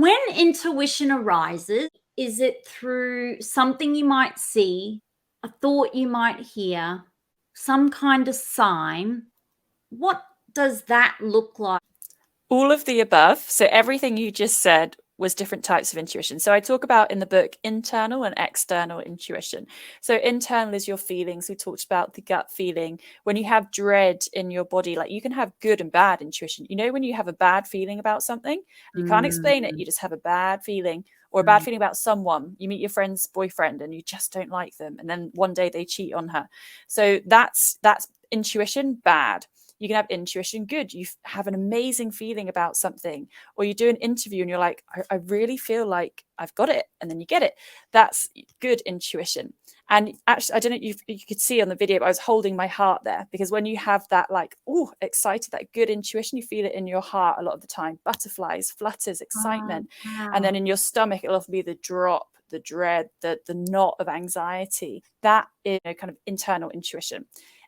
When intuition arises, is it through something you might see, a thought you might hear, some kind of sign? What does that look like? All of the above. So everything you just said was different types of intuition. So I talk about in the book internal and external intuition. So internal is your feelings. We talked about the gut feeling. When you have dread in your body, like you can have good and bad intuition. You know, when you have a bad feeling about something, you can't explain it, you just have a bad feeling, or a bad feeling about someone. You meet your friend's boyfriend and you just don't like them, and then one day they cheat on her. So that's intuition bad. You can have intuition good. You have an amazing feeling about something, or you do an interview and you're like, I really feel like I've got it. And then you get it. That's good intuition. And actually, I don't know if you could see on the video, but I was holding my heart there, because when you have that, like, oh, excited, that good intuition, you feel it in your heart a lot of the time. Butterflies, flutters, excitement. Wow. And then in your stomach, it'll often be the drop, the dread, the knot of anxiety. That is kind of internal intuition.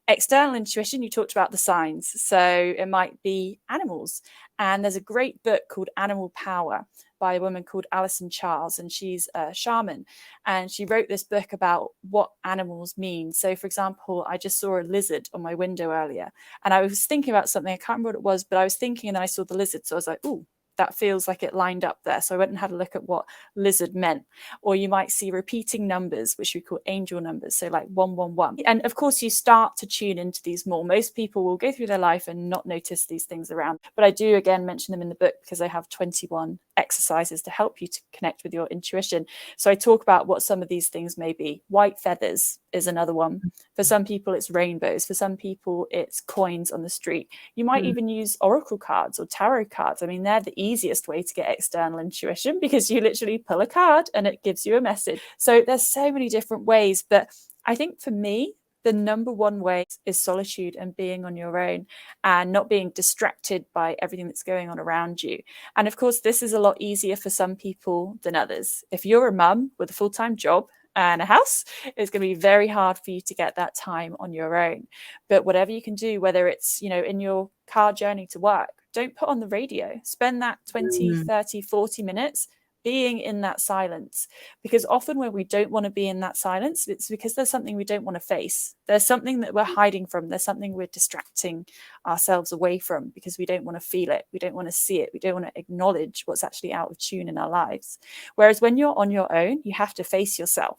External intuition, you talked about the signs. So it might be animals. And there's a great book called Animal Power by a woman called Alison Charles, and she's a shaman. And she wrote this book about what animals mean. So, for example, I just saw a lizard on my window earlier, and I was thinking about something. I can't remember what it was, but I was thinking, and then I saw the lizard. So I was like, ooh, that feels like it lined up there. So I went and had a look at what lizard meant. Or you might see repeating numbers, which we call angel numbers. So like 111. And of course, you start to tune into these more. Most people will go through their life and not notice these things around. But I do, again, mention them in the book because I have 21 exercises to help you to connect with your intuition. So I talk about what some of these things may be. White feathers is another one. For some people, it's rainbows. For some people, it's coins on the street. You might even use oracle cards or tarot cards. I mean, they're the easiest way to get external intuition, because you literally pull a card and it gives you a message. So there's so many different ways. But I think for me, the number one way is solitude and being on your own and not being distracted by everything that's going on around you. And of course, this is a lot easier for some people than others. If you're a mum with a full-time job and a house, it's going to be very hard for you to get that time on your own. But whatever you can do, whether it's, in your car journey to work, don't put on the radio. Spend that 20, 30, 40 minutes being in that silence, because often when we don't want to be in that silence, it's because there's something we don't want to face. There's something that we're hiding from. There's something we're distracting ourselves away from because we don't want to feel it. We don't want to see it. We don't want to acknowledge what's actually out of tune in our lives. Whereas when you're on your own, you have to face yourself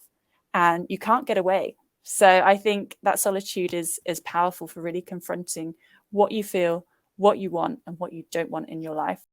and you can't get away. So I think that solitude is powerful for really confronting what you feel, what you want, and what you don't want in your life.